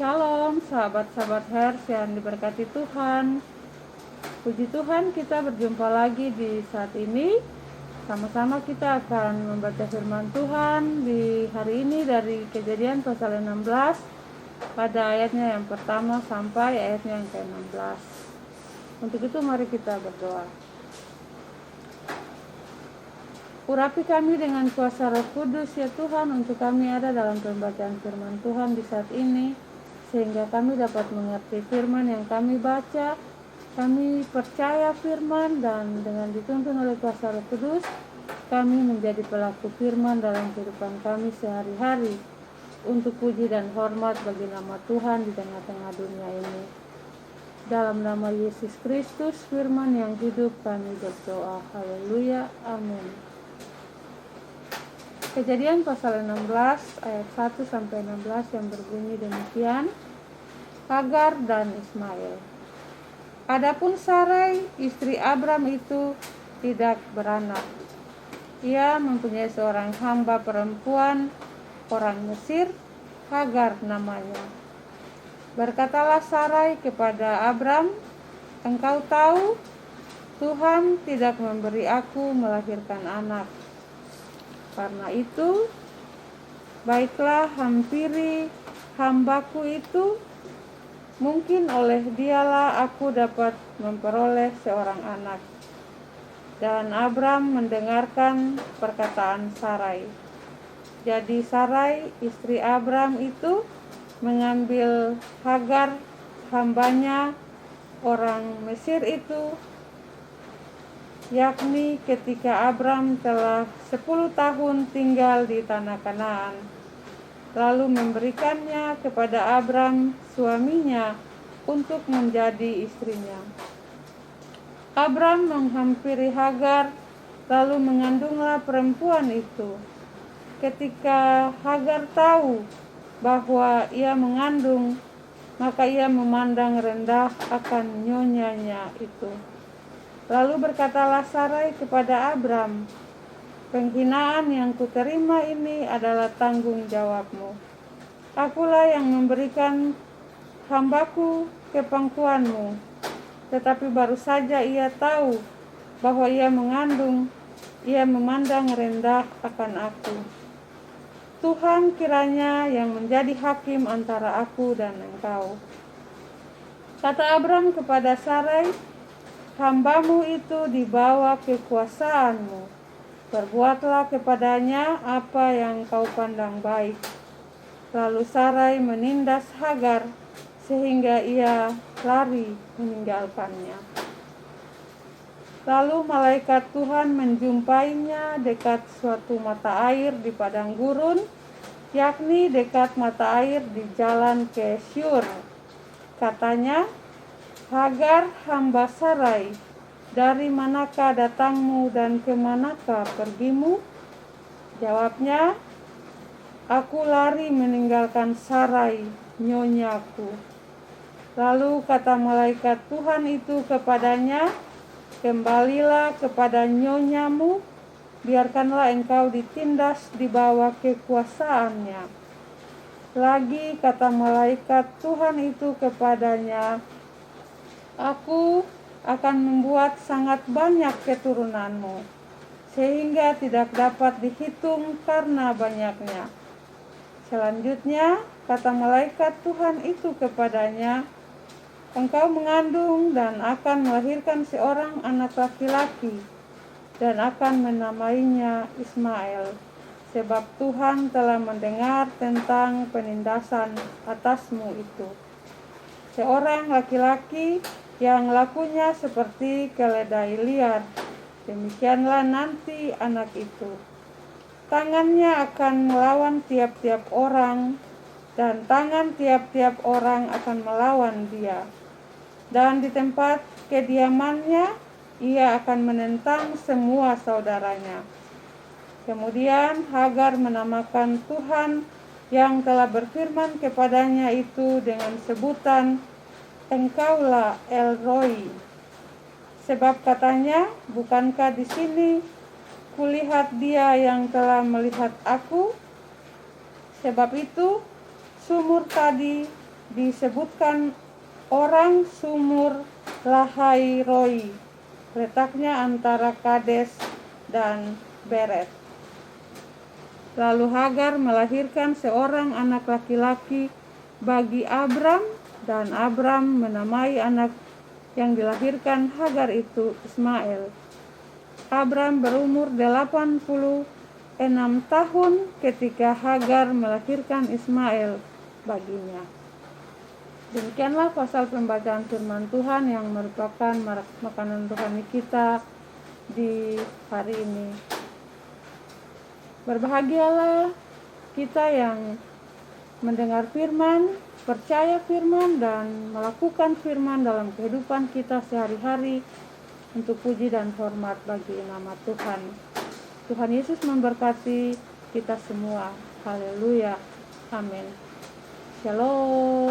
Shalom sahabat-sahabat Hers yang diberkati Tuhan. Puji Tuhan, kita berjumpa lagi di saat ini. Sama-sama kita akan membaca firman Tuhan di hari ini dari Kejadian pasal 16 pada ayatnya yang pertama sampai ayatnya yang ke-16. Untuk itu mari kita berdoa. Urapi kami dengan kuasa Roh Kudus ya Tuhan, untuk kami ada dalam pembacaan firman Tuhan di saat ini, sehingga kami dapat mengerti firman yang kami baca. Kami percaya firman, dan dengan dituntun oleh kuasa Roh Kudus, kami menjadi pelaku firman dalam kehidupan kami sehari-hari, untuk puji dan hormat bagi nama Tuhan di tengah-tengah dunia ini. Dalam nama Yesus Kristus, firman yang hidup, kami berdoa. Haleluya, amin. Kejadian pasal 16 ayat 1 sampai 16 yang berbunyi demikian. Hagar dan Ismail. Adapun Sarai, istri Abram itu tidak beranak. Ia mempunyai seorang hamba perempuan orang Mesir, Hagar namanya. Berkatalah Sarai kepada Abram, "Engkau tahu, Tuhan tidak memberi aku melahirkan anak. Karena itu, baiklah hampiri hambaku itu, mungkin oleh dialah aku dapat memperoleh seorang anak." Dan Abram mendengarkan perkataan Sarai. Jadi Sarai, istri Abram itu, mengambil Hagar, hambanya orang Mesir itu, yakni ketika Abram telah 10 tahun tinggal di tanah Kanaan, lalu memberikannya kepada Abram suaminya untuk menjadi istrinya. Abram menghampiri Hagar, lalu mengandunglah perempuan itu. Ketika Hagar tahu bahwa ia mengandung, maka ia memandang rendah akan nyonyanya itu. Lalu berkatalah Sarai kepada Abram, "Penghinaan yang kuterima ini adalah tanggung jawabmu. Akulah yang memberikan hambaku ke pangkuanmu." Tetapi baru saja ia tahu bahwa ia mengandung, ia memandang rendah akan aku. Tuhan kiranya yang menjadi hakim antara aku dan engkau. Kata Abram kepada Sarai, "Hambamu itu dibawa kekuasaanmu. Perbuatlah kepadanya apa yang kau pandang baik." Lalu Sarai menindas Hagar sehingga ia lari meninggalkannya. Lalu malaikat Tuhan menjumpainya dekat suatu mata air di padang gurun, yakni dekat mata air di jalan ke Syur. Katanya, "Hagar, hamba Sarai, dari manakah datangmu dan kemanakah pergimu?" Jawabnya, "Aku lari meninggalkan Sarai, nyonyaku." Lalu kata malaikat Tuhan itu kepadanya, "Kembalilah kepada nyonyamu, biarkanlah engkau ditindas di bawah kekuasaannya." Lagi kata malaikat Tuhan itu kepadanya, "Aku akan membuat sangat banyak keturunanmu, sehingga tidak dapat dihitung karena banyaknya." Selanjutnya kata malaikat Tuhan itu kepadanya, "Engkau mengandung dan akan melahirkan seorang anak laki-laki, dan akan menamainya Ismail, sebab Tuhan telah mendengar tentang penindasan atasmu itu. Seorang laki-laki yang lakunya seperti keledai liar, demikianlah nanti anak itu. Tangannya akan melawan tiap-tiap orang, dan tangan tiap-tiap orang akan melawan dia. Dan di tempat kediamannya, ia akan menentang semua saudaranya." Kemudian Hagar menamakan Tuhan yang telah berfirman kepadanya itu dengan sebutan, "Engkaulah El Roi." Sebab katanya, "Bukankah di sini kulihat dia yang telah melihat aku?" Sebab itu sumur tadi disebutkan orang sumur Lahai Roi, letaknya antara Kades dan Beret. Lalu Hagar melahirkan seorang anak laki-laki bagi Abram, dan Abram menamai anak yang dilahirkan Hagar itu Ismail. Abram berumur 86 tahun ketika Hagar melahirkan Ismail baginya. Demikianlah pasal pembacaan firman Tuhan yang merupakan makanan rohani kita di hari ini. Berbahagialah kita yang mendengar firman, percaya firman, dan melakukan firman dalam kehidupan kita sehari-hari untuk puji dan hormat bagi nama Tuhan. Tuhan Yesus memberkati kita semua. Haleluya. Amin. Shalom.